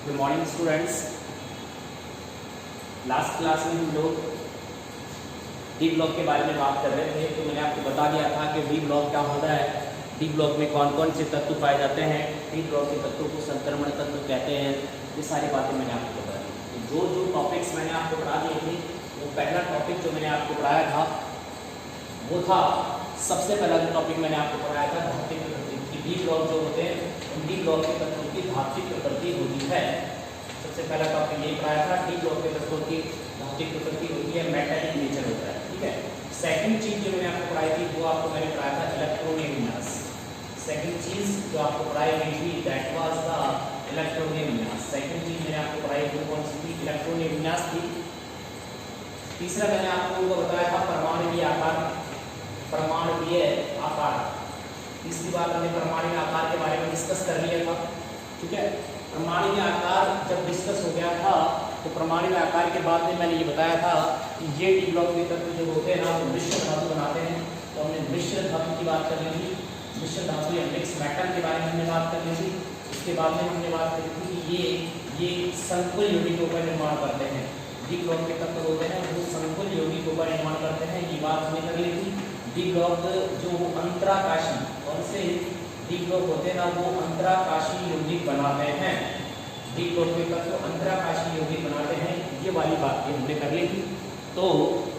Good morning students. Last class में हम लोग डी ब्लॉक के बारे में बात कर रहे थे, तो मैंने आपको बता दिया था कि डी ब्लॉक क्या होता है, डी ब्लॉक में कौन कौन से तत्व पाए जाते हैं, डी ब्लॉक के तत्वों को संक्रमण तत्व कहते हैं। ये सारी बातें मैंने आपको बता दी। तो जो टॉपिक्स मैंने आपको पढ़ा दिए थे, वो पहला टॉपिक जो मैंने आपको पढ़ाया था वो था, सबसे पहला जो टॉपिक मैंने आपको पढ़ाया था धात्विक प्रकृति की। डी ब्लॉक जो होते हैं उन डी ब्लॉक के तत्वों की धात्विक प्रकृति होती है। सबसे पहला टॉपिक ये पढ़ाया था, डी ब्लॉक के तत्वों की धात्विक प्रकृति होती है, मेटालिक नेचर होता है। ठीक है। सेकंड चीज जो मैंने आपको पढ़ाई थी वो आपको मैंने पढ़ाया था इलेक्ट्रॉनिक विन्यास। सेकंड चीज जो आपको पढ़ाई गई थी दैट वाज द इलेक्ट्रॉनिक विन्यास। सेकंड चीज मैंने आपको पढ़ाई वो कौन सी थी? इलेक्ट्रॉनिक विन्यास थी। तीसरा मैंने आपको बताया था परमाणु आकार। परमाणु आकार, तीसरी बात हमने परमाणु आकार के बारे में डिस्कस कर लिया था। ठीक है। परमाणु आकार जब डिस्कस हो गया था तो परमाणु आकार के बाद में मैंने ये बताया था कि ये डी ब्लॉक के तत्व जो होते हैं ना वो मिश्र धातु बनाते हैं। तो हमने मिश्र धातु की बात कर ली थी, मिश्र धातु या मिक्स मेटल के बारे में हमने बात कर ली थी। उसके बाद में हमने बात करी थी कि ये संकुल यौगिकों का निर्माण करते हैं। डी ब्लॉक के तत्व होते हैं वो संकुल यौगिकों का निर्माण करते हैं, ये बात हमने कर ली थी। डी ब्लॉक जो अंतराकाशी, कौन से डी ब्लॉक होते हैं ना वो अंतराकाशी यौगिक बनाते हैं। डी ब्लॉक के तत्व अंतराकाशी यौगिक बनाते हैं, ये वाली बात भी हमने कर ली थी। तो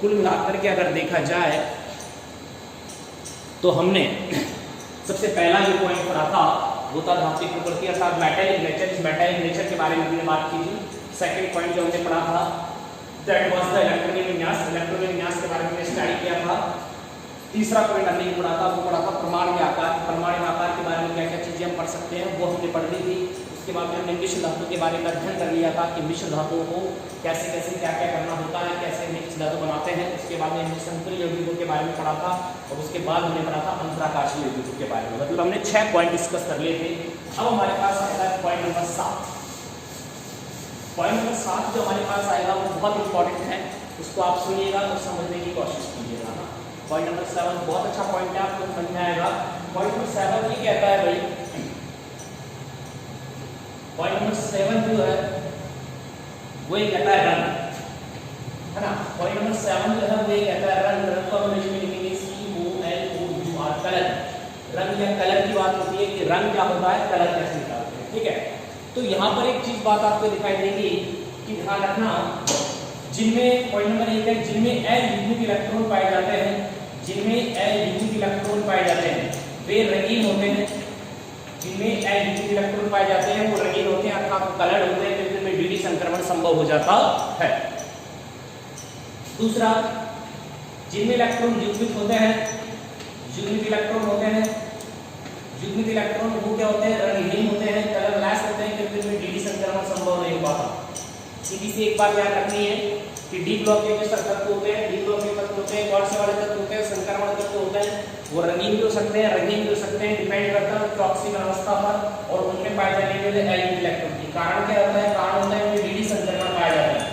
कुल मिलाकर के अगर देखा जाए तो हमने सबसे पहला जो पॉइंट पढ़ा था वो था धात्विक प्रकृति अर्थात मेटालिक नेचर। इस मेटालिक नेचर के बारे में हमने बात की थी। सेकंड पॉइंट जो हमने पढ़ा था दैट वाज द इलेक्ट्रॉनिक विन्यास। इलेक्ट्रॉनिक विन्यास के बारे में हमने स्टडी किया था। तीसरा पॉइंट हमने पढ़ा था वो पढ़ा था परमाणु आकार। परमाणु आकार के बारे में क्या क्या चीजें हम पढ़ सकते हैं वो हमने पढ़ ली थी। उसके बाद में हमने मिश्र धातु के बारे में अध्ययन कर लिया था कि मिश्र धातुओं को कैसे कैसे क्या क्या करना होता है, कैसे मिश्र धातु बनाते हैं। उसके बाद में हमने संकुल यौगिकों के बारे में पढ़ा था और उसके बाद हमने पढ़ा था अंतराकाशी यौगिकों के बारे में। मतलब हमने 6 पॉइंट डिस्कस कर लिए थे। अब हमारे पास आता है पॉइंट नंबर 7। पॉइंट नंबर 7 जो हमारे पास आएगा वो बहुत इंपॉर्टेंट है, उसको आप सुनिएगा और समझने की कोशिश कीजिएगा। पॉइंट नंबर 7 बहुत अच्छा पॉइंट है, आपको समझ में आएगा। पॉइंट नंबर 7 ये कहता है भाई, पॉइंट नंबर 7 जो है वो ये कहता है रंग, है ना। पॉइंट नंबर 7 जो है वो ये कहता है रंग। रंग को हम इंग्लिश में लिखेंगे COLOUR, कलर। रंग या कलर की बात होती है कि रंग क्या होता है, कलर कैसे निकालते हैं। ठीक है। तो यहाँ पर एक चीज बात आपको दिखाई देगी कि ध्यान रखना, जिनमें पॉइंट नंबर 1 है जिनमें अयुग्मित इलेक्ट्रॉन पाए जाते हैं, जिनमें अयुग्मित इलेक्ट्रॉन पाए जाते हैं वे रंगीन होते हैं। जिनमें अयुग्मित इलेक्ट्रॉन पाए जाते हैं वो रंगीन होते हैं अर्थात वो कलर होते हैं, तो इनमें डीडी संक्रमण संभव हो जाता है। दूसरा, जिनमें इलेक्ट्रॉन युग्मित होते हैं, युग्मित इलेक्ट्रॉन होते हैं, युग्मित इलेक्ट्रॉन वो क्या होते हैं, रंगहीन होते हैं, कलरलेस होते हैं, क्योंकि इनमें डीडी संक्रमण संभव नहीं हो पाता। सीधी सी एक बात याद रखनी है कि डी ब्लॉक के जो तत्व होते हैं, डी ब्लॉक के तत्व होते हैं, कौन से वाले तत्व होते हैं, संक्रमण तत्व होते हैं। वो रंगीन भी हो सकते हैं, रंगीन भी हो सकते हैं, डिपेंड करता है टॉक्सिक अवस्था पर और उनमें पाए जाने वाले अयुग्मित इलेक्ट्रॉन की। कारण क्या होता है? कारण होता है इनमें डीडी संक्रमण पाया जाता है,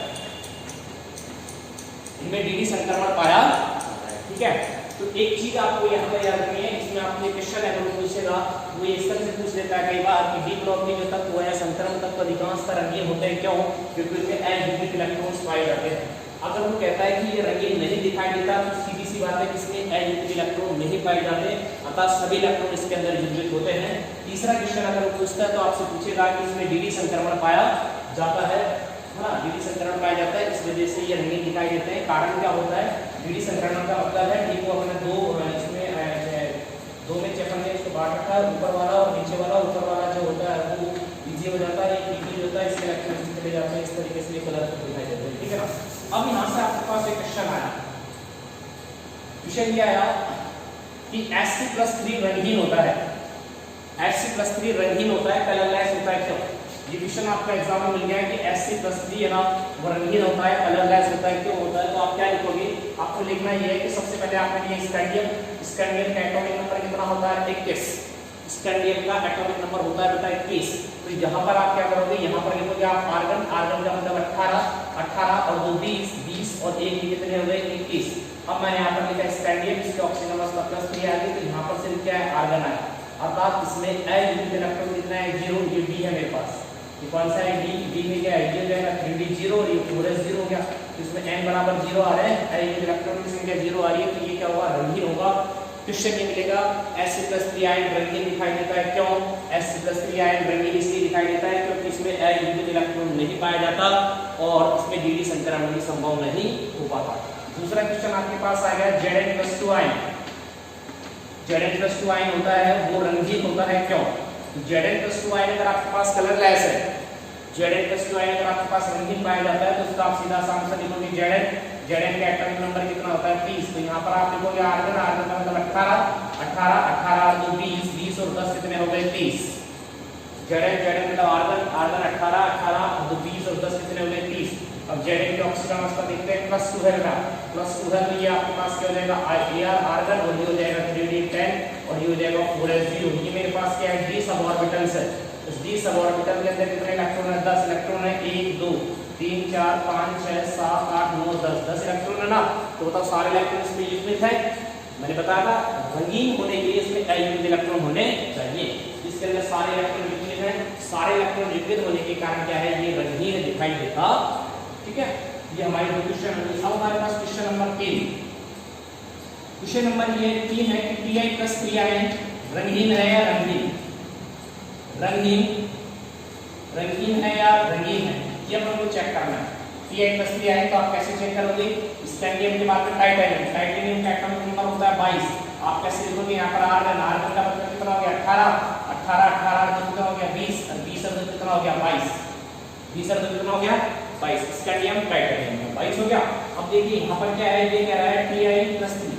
इनमें डीडी संक्रमण पाया जाता है। ठीक है। तो एक चीज आपको यहाँ पर याद रखनी है, इसमें आपने क्वेश्चन अगर पूछेगा वो ये इससे पूछ लेता है कई बार कि डी ब्लॉक में जो तत्व है संक्रमण तत्व अधिकांशतः रंगीन होते हैं, क्यों? क्योंकि उनमें अयुग्मित इलेक्ट्रॉन्स पाए जाते हैं। अगर वो कहता है कि ये रंगीन नहीं दिखाई देता तो सीधी सी बात है कि इसमें अयुग्मित इलेक्ट्रॉन नहीं पाए जाते, अतः सभी इलेक्ट्रॉन इसके अंदर युग्मित होते हैं। तीसरा क्वेश्चन अगर वो पूछता है तो आपसे पूछेगा कि इसमें डीडी संक्रमण पाया जाता है, डीडी संक्रमण पाया जाता है, इस वजह से ये रंगीन दिखाई देते हैं। कारण क्या होता है? डीडी संक्रमण का मतलब है डी को हमने दो में चेपन ने इसको बांट रखा है, ऊपर वाला और नीचे वाला। ऊपर वाला जो होता है वो इजी हो जाता है, इजी होता है, इसके इलेक्ट्रॉन चले जाते हैं, इस तरीके से कलर दिखाई देते हैं। ठीक है ना। अब यहाँ से आपके पास एक क्वेश्चन आया, विषय ये आया कि Hc+3 रंगीन होता है, Hc+3 रंगीन होता है, कलरलेस होता है, क्यों? ये क्वेश्चन आपका एग्जाम में मिल गया है कि Hc+3 है ना वो रंगीन होता है, कलरलेस होता है, क्यों होता है? तो आप क्या लिखोगे? आपको लिखना ये है कि सबसे पहले आपने लिया स्कैंडियम। स्कैंडियम का एटॉमिक नंबर कितना होता है? 21। स्कैंडियम का एटॉमिक नंबर होता है बेटा 21। तो यहाँ पर आप क्या करोगे? यहाँ पर लिखोगे आप आर्गन। आर्गन का मतलब 18 और 2 20 और 1 कितने हो गए? 21। अब मैंने यहाँ पर लिखा स्कैंडियम, इसके ऑक्सीजन नंबर +3 आ गई, तो यहाँ पर सिर्फ क्या है? आर्गन आया, अर्थात इसमें अयुग्मित इलेक्ट्रॉन कितना है? 0। ये डी है मेरे पास। ये कौन सा है डी में क्या है ये हो जाएगा 3d 0 और ये 4s 0 हो गया। तो इसमें n बराबर 0 आ रहे हैं, इलेक्ट्रॉन की संख्या 0 आ रही है, तो ये क्या होगा रंगीन होगा। क्वेश्चन ये मिलेगा Sc+3 आयन रंगीन दिखाई देता है, क्यों Sc+3 आयन रंगीन इसलिए दिखाई देता है क्योंकि इसमें अयुग्मित इलेक्ट्रॉन नहीं पाया जाता और इसमें dd संकरण भी संभव नहीं हो पाता। दूसरा क्वेश्चन आपके पास आ गया Zn+2 आयन। Zn+2 आयन होता है वो रंगीन होता है, क्यों Zn+2 आयन अगर आपके पास कलरलेस है, Zn+2 आयन अगर आपके पास रंगीन पाया जाता है तो उसका आप सीधा सा आंसर लिखोगे Zn का एटॉमिक नंबर कितना होता है 30। तो यहाँ पर आप लिखोगे आर्गन, आर्गन का मतलब 18 तो 20 और 10 कितने हो गए 30। Zn मतलब आर्गन, आर्गन 18 तो 20 और 10 कितने हो गए 30। अब Zn की ऑक्सीजन अवस्था देखते हैं, +2 है बेटा, +2 है तो ये आपके पास क्या हो जाएगा Ar आर्गन और ये हो जाएगा 3d 10 और ये हो जाएगा 4s 0। ये मेरे पास क्या है d सब ऑर्बिटल्स है। इस d सब ऑर्बिटल के अंदर कितने इलेक्ट्रॉन है 10 इलेक्ट्रॉन है, 1 2 3 4 5 6 7 8 9 10 इलेक्ट्रॉन है ना। तो बताओ सारे इलेक्ट्रॉन इसमें युग्मित है। मैंने बताया था रंगीन होने के लिए इसमें अयुग्मित इलेक्ट्रॉन होने चाहिए। इसके अंदर सारे इलेक्ट्रॉन युग्मित हैं, सारे इलेक्ट्रॉन युग्मित होने के कारण क्या है ये रंगीन दिखाई देता। ठीक है, ये हमारे दो क्वेश्चन है। अब हमारे पास क्वेश्चन नंबर 3। क्वेश्चन नंबर ये 3 है कि Ti+3 आयन रंगीन है या रंगीन, रंगीन है या रंगीन है, ये अपन को चेक करना है। Ti+3 आयन तो आप कैसे चेक करोगे, स्कैंडियम के बाद में टाइटेनियम, टाइटेनियम का एटॉमिक नंबर होता है 22। आप कैसे लिखोगे यहाँ पर आर्गन, आर्गन का मतलब कितना हो गया 18 तो कितना हो गया 20 और 20 और कितना हो गया 22, 20 और कितना हो गया 22। स्कैंडियम टाइटेनियम 22 हो गया। अब देखिए यहाँ पर क्या है, ये कह रहा है Ti+3,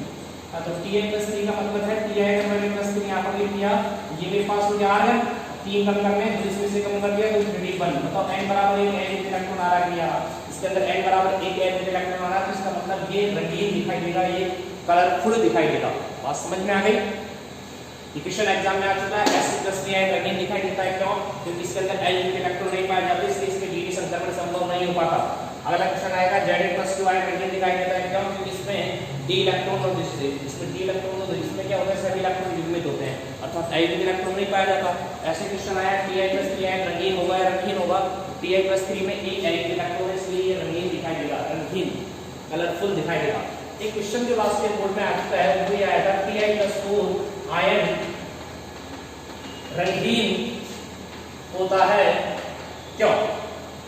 तो Ti+3 का मतलब है Ti+3 यहाँ पर लिख दिया, ये मेरे पास हो गया आर्गन, 3 कम करने तो इसमें से कम कर दिया तो 3d1। मतलब n बराबर 1 इलेक्ट्रॉन आ रहा है, इसके अंदर n बराबर 1 इलेक्ट्रॉन आ रहा है, तो इसका मतलब ये रंगीन दिखाई देगा, ये कलरफुल दिखाई देगा। बात समझ में आ गई। क्वेश्चन एग्जाम में आ चुका है Sc+3 आयन रंगीन दिखाई देता है, क्यों क्योंकि इसके अंदर अयुग्मित इलेक्ट्रॉन नहीं पाए जाते, इसलिए इसमें dd संक्रमण संभव नहीं हो पाता। अगला क्वेश्चन आएगा Zn+2 आयन रंगीन दिखाई देता है, क्यों क्योंकि इसमें d इलेक्ट्रॉन और इसमें d इलेक्ट्रॉन और इसमें क्या होता है सभी इलेक्ट्रॉन युग्मित होते हैं, अर्थात अयुग्मित इलेक्ट्रॉन नहीं पाया जाता। ऐसे क्वेश्चन आया Ti+3 आयन रंगीन होगा या रंगीन होगा, Ti+3 में एक अयुग्मित इलेक्ट्रॉन है इसलिए ये रंगीन दिखाई देगा, रंगीन कलरफुल दिखाई देगा। एक क्वेश्चन जो लास्ट के बोर्ड में आ चुका है वो ये आया था Ti+4 आयन रंगीन होता है, क्यों।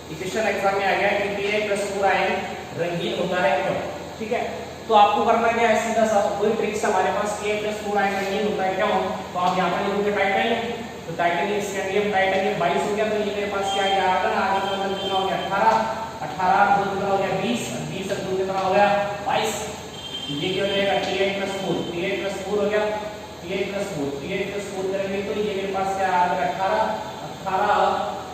क्वेश्चन एग्जाम में आ गया कि Ti+4 आयन रंगीन होता है, क्यों। ठीक है, तो आपको करना क्या है, सीधा सा वही ट्रिक्स हमारे पास Ti+4 आयन रंगीन होता है, क्यों। तो आप यहाँ पर लिखोगे टाइटेनियम, तो टाइटेनियम स्कैंडियम टाइटेनियम 22 हो गया, तो ये मेरे पास क्या आ गया आर्गन, आर्गन का मतलब कितना हो गया 18 2 कितना हो गया 20 और 20 और 2 कितना हो गया 22। ये क्या हो जाएगा Ti+4 हो गया, Ti+4 करेंगे तो ये मेरे पास क्या आ गया 18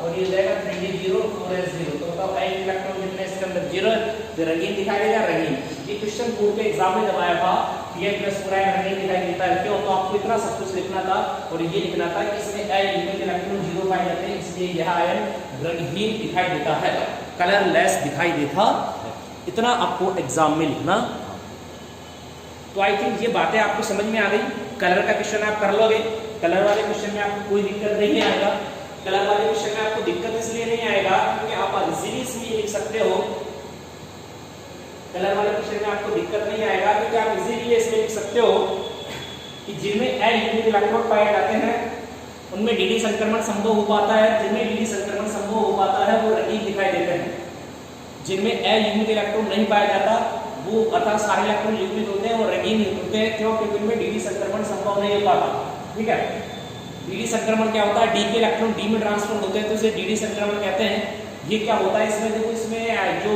और ये जाएगा 3d 0 4s 0। तो बताओ अयुग्मित इलेक्ट्रॉन कितने इसके अंदर 0, जो रंगीन दिखाई देगा रंगीन। ये क्वेश्चन बोर्ड के एग्जाम में जब आया था Ti+4 आयन रंगीन दिखाई देता है, क्यों। तो आपको इतना सब कुछ लिखना था और ये लिखना था कि इसमें अयुग्मित इलेक्ट्रॉन 0 पाए जाते हैं, इसलिए यह आयन रंगहीन दिखाई देता है, कलरलेस दिखाई देता है। इतना आपको एग्जाम में लिखना। तो आई थिंक ये बातें आपको समझ में आ गई। कलर का क्वेश्चन आप कर लोगे, कलर वाले क्वेश्चन में आपको कोई दिक्कत नहीं आएगा। कलर वाले क्वेश्चन में आपको दिक्कत इसलिए नहीं आएगा क्योंकि आप इजीली इसमें लिख सकते हो। कलर वाले क्वेश्चन में आपको दिक्कत नहीं आएगा क्योंकि आप इजीली इसमें लिख सकते हो कि जिनमें अयुग्मित इलेक्ट्रॉन पाए जाते हैं उनमें dd संक्रमण संभव हो पाता है, जिनमें dd संक्रमण संभव हो पाता है वो रंगीन दिखाई देते हैं। जिनमें अयुग्मित इलेक्ट्रॉन नहीं पाया जाता वो अर्थात सारे इलेक्ट्रॉन युग्मित होते हैं, वो रंगीन होते हैं, क्यों क्योंकि उनमें dd संक्रमण संभव नहीं हो पाता। ठीक है, dd संक्रमण क्या होता है, d के इलेक्ट्रॉन d में ट्रांसफर होते हैं तो इसे dd संक्रमण कहते हैं। ये क्या होता है, इसमें देखो इसमें जो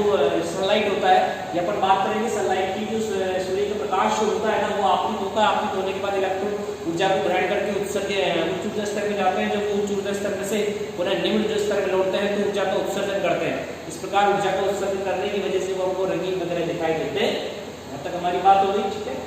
सनलाइट होता है, ये अपन बात करेंगे सनलाइट की, जो सूर्य का प्रकाश जो होता है ना वो आपतित होता है, आपतित होने के बाद इलेक्ट्रॉन ऊर्जा को ग्रहण करके उच्च ऊर्जा स्तर में जाते हैं, जब उच्च ऊर्जा स्तर में से पुनः निम्न ऊर्जा स्तर में लौटते हैं तो ऊर्जा का उत्सर्जन करते हैं। इस प्रकार ऊर्जा का उत्सर्जन करने की वजह से वो हमको रंगीन वगैरह दिखाई देते हैं। यहाँ तक हमारी बात हो गई। ठीक है,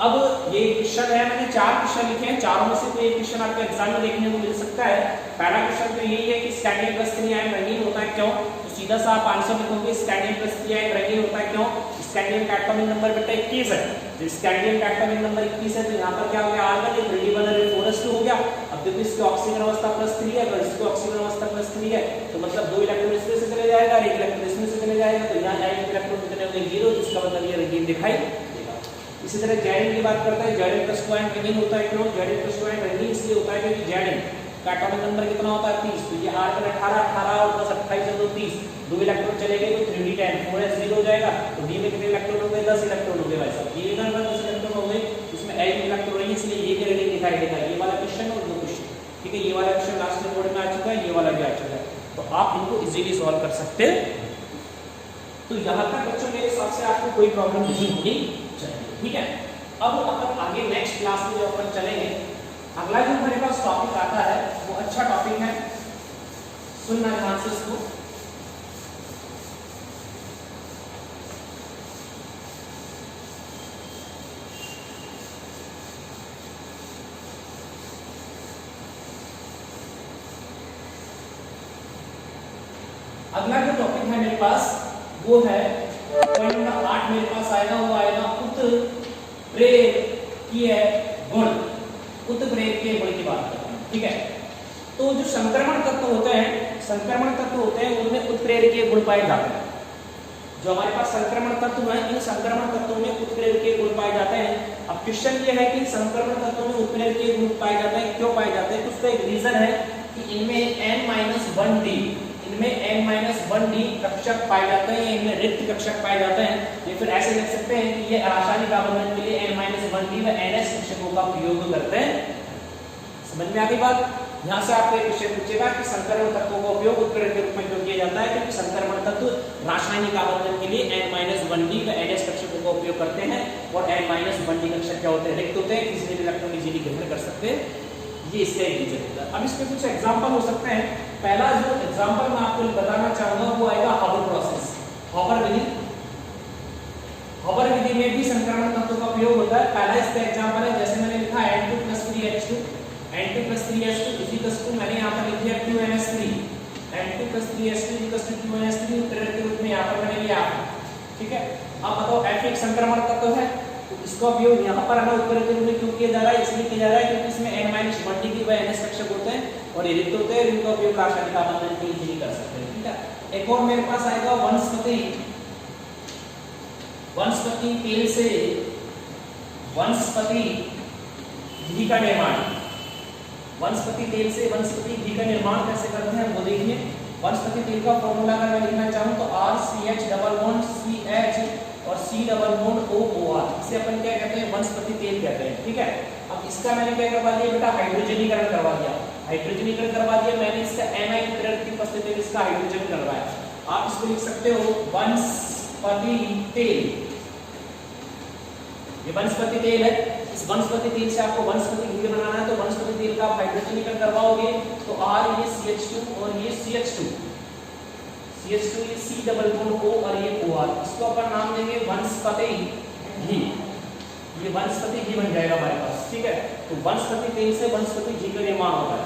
अब ये क्वेश्चन है, मैंने 4 क्वेश्चन लिखे हैं, चारों में से कोई एक क्वेश्चन आपको एग्जाम में देखने को मिल सकता है। पहला क्वेश्चन तो यही है कि स्कैंडियम+3 आयन रंगीन होता है, क्यों। तो सीधा सा आप आंसर लिखोगे स्कैंडियम+3 आयन रंगीन होता है, क्यों। स्कैंडियम का एटॉमिक नंबर बेटा 21 है, जब स्कैंडियम का एटॉमिक नंबर 21 है तो यहाँ पर क्या हो गया आर्गन, ये 3d1 और 4s2 हो गया। अब देखो इसकी ऑक्सीजन अवस्था +3 है, अगर इसकी ऑक्सीजन अवस्था +3 है तो मतलब 2 इलेक्ट्रॉन इसमें से चले जाएगा और 1 इलेक्ट्रॉन इसमें से चले जाएगा, तो यहाँ एक इलेक्ट्रॉन कितने होंगे 0, जिसका मतलब ये रंगीन दिखाई देगा। इसी तरह Zn की बात करते हैं, Zn प्लस टू आयन रंगीन होता है क्यों? Zn प्लस टू आयन रंगीन इसलिए होता है क्योंकि Zn का एटॉमिक नंबर कितना होता है 30, तो ये R पर 18 और 10 28 और 2 30, 2 इलेक्ट्रॉन चले गए तो 3d10 4s 0 हो जाएगा, तो d में कितने इलेक्ट्रॉन हो गए 10 इलेक्ट्रॉन हो गए भाई साहब, ये का 10 इलेक्ट्रॉन हो गए, इसमें एक इलेक्ट्रॉन नहीं, इसलिए ये के रेडिंग दिखाई देगा। ये वाला क्वेश्चन और दो क्वेश्चन, ठीक है, ये वाला क्वेश्चन लास्ट में बोर्ड में आ चुका है, ये वाला भी आ चुका है, तो आप इनको इजीली सॉल्व कर सकते हैं। तो यहाँ तक बच्चों मेरे हिसाब से आपको कोई प्रॉब्लम नहीं होनी चाहिए, ठीक है। अब अपन आगे नेक्स्ट क्लास में जो अपन चलेंगे, अगला जो हमारे पास टॉपिक आता है वो अच्छा टॉपिक है, सुनना ध्यान से इसको। अगला जो टॉपिक है मेरे पास वो है पॉइंट नंबर 8 मेरे पास आएगा, वो आएगा उत्प्रेरकीय गुण, उत्प्रेरकीय गुण की बात करते हैं, ठीक है। तो जो संक्रमण तत्व होते हैं उनमें उत्प्रेरकीय गुण पाए जाते हैं। जो हमारे पास संक्रमण तत्व है, इन संक्रमण तत्वों में उत्प्रेरकीय गुण पाए जाते हैं। अब क्वेश्चन ये है कि संक्रमण तत्वों में उत्प्रेरकीय गुण पाए जाते हैं, क्यों पाए जाते हैं? तो उसका एक रीजन है कि इनमें n-1d कक्षक पाए जाते हैं, इनमें रिक्त कक्षक पाए जाते हैं, या फिर ऐसे लिख सकते हैं कि ये रासायनिक आबंधन के लिए n-1d व ns कक्षकों का प्रयोग करते हैं। समझ में आ गई बात? यहाँ से आपको एक क्वेश्चन पूछेगा कि संक्रमण तत्वों का उपयोग उत्प्रेरक के रूप में क्यों किया जाता है, क्योंकि संक्रमण तत्व रासायनिक आबंधन के लिए n-1d व ns कक्षकों का उपयोग करते हैं, और n-1d कक्षक क्या होते हैं? रिक्त होते हैं, किसी भी इलेक्ट्रॉन इजीली ग्रहण कर सकते हैं। ये इसका एक रीजन होता है। अब इसके कुछ एग्जांपल हो सकते हैं। पहला जो एग्जांपल मैं आपको बताना चाहूंगा वो आएगा हॉबर प्रोसेस, हॉबर विधि में भी संक्रमण तत्वों का प्रयोग होता है। पहला इसका एग्जांपल है, जैसे मैंने लिखा N2 + 3H2, N2 + 3H2 = मैंने यहाँ पर लिख दिया 2NS3, N2 + 3H2 = 2NS3 उत्प्रेरक के रूप में यहाँ पर मैंने लिया, ठीक है। अब बताओ F एक संक्रमण तत्व है, तो इसका उपयोग यहाँ पर हमें उत्प्रेरक के रूप में क्यों किया जा रहा है? इसलिए किया जा रहा है क्योंकि इसमें n-1d व ns कक्षक होते हैं और ये रिक्त होते हैं, इनका उपयोग रासायनिक आबंधन के लिए कर सकते हैं, ठीक है। एक और मेरे पास आएगा वनस्पति तेल से वनस्पति घी का निर्माण। वनस्पति तेल से वनस्पति घी का निर्माण कैसे करते हैं वो देखिए। वनस्पति तेल का फॉर्मूला अगर मैं लिखना चाहूँ तो RCH और C डबल बॉन्ड OOR, इसे अपन क्या कहते हैं? वनस्पति तेल कहते हैं, ठीक है। अब इसका मैंने क्या करवा दिया बेटा? हाइड्रोजनीकरण करवा दिया मैंने इसका ni उत्प्रेरक की उपस्थिति में इसका हाइड्रोजन करवाया। आप इसको लिख सकते हो वनस्पति तेल, ये वनस्पति तेल है। इस वनस्पति तेल से आपको वनस्पति घी बनाना है, तो वनस्पति तेल का आप हाइड्रोजनीकरण करवाओगे तो R ये CH2 और ये CH2 ये C डबल बॉन्ड O और ये OR, इसको अपन नाम देंगे वनस्पति घी। ये वनस्पति घी बन जाएगा हमारे पास, ठीक है। तो वनस्पति तेल से वनस्पति घी का निर्माण होता है,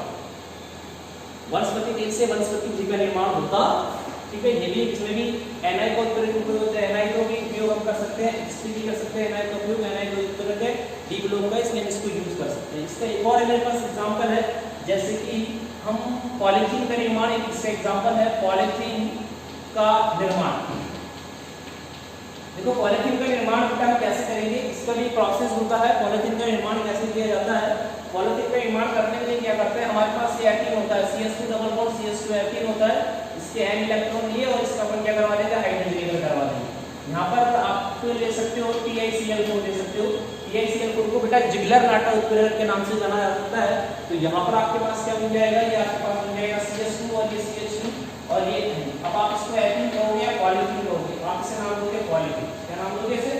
वनस्पति तेल से वनस्पति घी का निर्माण होता, ठीक है। ये भी इसमें भी ni का उत्प्रेरक होता है, ni का भी उपयोग हम कर सकते हैं, इससे भी कर सकते हैं ni का उपयोग, ni का उत्प्रेरक है D ग्लोब का, इसलिए हम इसको यूज कर सकते हैं। इसका एक और मेरे पास एग्जांपल है, जैसे कि हम पॉलीथीन का निर्माण, एक इसका एग्जांपल है पॉलीथीन का निर्माण। देखो पॉलीथीन का निर्माण हम कैसे करेंगे, इसका भी प्रोसेस होता है। पॉलीथीन का निर्माण कैसे किया जाता है? पॉलीथीन का निर्माण करने के लिए क्या करते हैं? हमारे पास ये एथीन होता है, CH2 double bond CH2 ethene होता है, इसके n इलेक्ट्रॉन लिए और इसका अपन क्या करवा देंगे? हाइड्रोजनीकरण करवा देंगे। यहाँ पर आप ले सकते हो TiCl को ले सकते हो, TiCl को बेटा जिगलर नाटा उत्प्रेरक के नाम से जाना जाता है। तो यहाँ पर आपके पास क्या बन जाएगा? ये आपके पास बन जाएगा CH2 और ये CH2 और ये। अब आप इसको एथीन कहोगे या पॉलीथीन कहोगे? आप इसे नाम दोगे पॉलीथीन, क्या नाम दोगे? इसे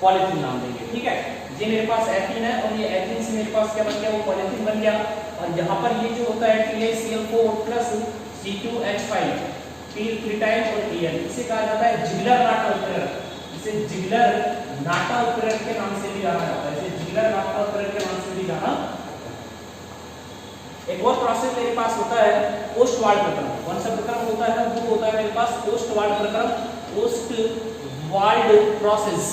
पॉलीथीन नाम देंगे, ठीक है। ये मेरे पास एथीन है और ये एथीन से मेरे पास क्या बन गया? वो पॉलीथीन बन गया। और यहाँ पर ये जो होता है TiCl4 + C2H5 3 और Tn, इसे कहा जाता है जिगलर नाटा उत्प्रेरक। इसे जिगलर नाटा उत्प्रेरक के नाम से भी जाना जाता है, इसे जिगलर नाटा उत्प्रेरक के नाम से भी जाना। एक और प्रोसेस मेरे पास होता है ओस्टवाल्ड प्रक्रम। कौन सा प्रक्रम होता है? वो होता है मेरे पास ओस्टवाल्ड प्रक्रम, ओस्टवाल्ड प्रोसेस।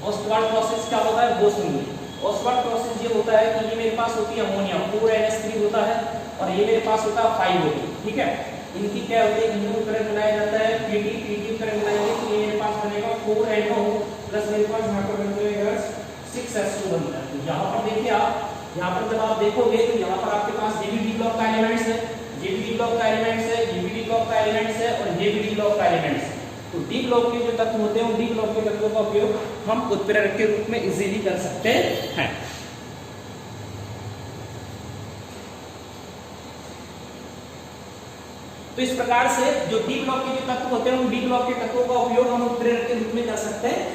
ओस्टवाल्ड प्रोसेस क्या होता है वो सुनिए। ओस्टवाल्ड प्रोसेस ये होता है कि ये मेरे पास होती है अमोनिया 4 और ये मेरे पास होता है 5 होगी, ठीक है। इनकी क्या होती है, इनमें उत्तरक बनाया जाता है पीटी उत्तरक बनाएंगे तो ये मेरे पास बनेगा 4NO प्लस मेरे पास यहाँ पर बन जाएगा 6SO बनता है। तो यहाँ पर देखिए आप, यहाँ पर जब आप देखोगे तो यहाँ पर आपके पास जेबीडी ब्लॉक का एलिमेंट्स है, जेबीडी ब्लॉक का एलिमेंट्स है, जेबीडी ब्लॉक का एलिमेंट्स है और जेबीडी ब्लॉक का एलिमेंट्स है। तो डी ब्लॉक के जो तत्व होते हैं उन डी ब्लॉक के तत्वों का उपयोग हम उत्प्रेरक के रूप में इजीली कर सकते हैं। तो इस प्रकार से जो डी ब्लॉक के जो तत्व होते हैं उन डी ब्लॉक के तत्वों का उपयोग हम उत्प्रेरक के रूप में कर सकते हैं।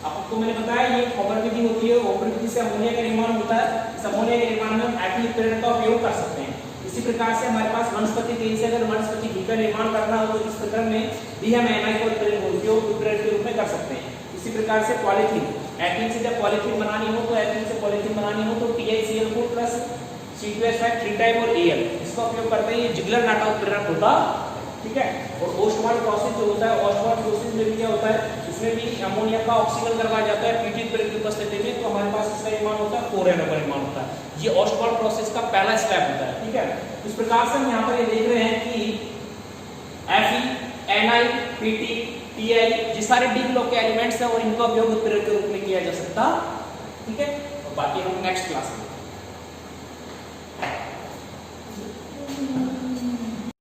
आपको मैंने बताया ये हॉपर विधि होती है, हॉपर विधि से अमोनिया का निर्माण होता है, इस अमोनिया के निर्माण में हम एथिल उत्प्रेरक का उपयोग कर सकते हैं। इसी प्रकार से हमारे पास वनस्पति तेल से अगर वनस्पति घी का निर्माण करना हो तो इस प्रकार में भी हम एनआई का उत्प्रेरक के रूप में कर सकते हैं। इसी प्रकार से पॉलीथीन, एथिल से जब पॉलीथीन बनानी हो तो एथिल से पॉलीथीन बनानी हो तो TiCl4 प्लस C2H5 3 टाइम और Al इसका उपयोग करते हैं। ये जिगलर नाटा उत्प्रेरक होता, ठीक है। और ओस्टवाल्ड प्रोसेस जो होता है, ओस्टवाल्ड प्रोसेस में भी क्या होता है, इसमें भी अमोनिया का ऑक्सीकरण करवाया जाता है पीटी उत्प्रेरक की उपस्थिति में, तो हमारे पास इसका निर्माण होता है 4NO का निर्माण होता है। ये ओस्टवाल्ड प्रोसेस का पहला स्टेप होता है, ठीक है। इस प्रकार से हम यहाँ पर ये देख रहे हैं कि Fe, Ni, Pt, Ti ये सारे डी ब्लॉक के एलिमेंट्स हैं और इनका उपयोग उत्प्रेरक के रूप में किया जा सकता, ठीक है। और बाकी हम नेक्स्ट क्लास में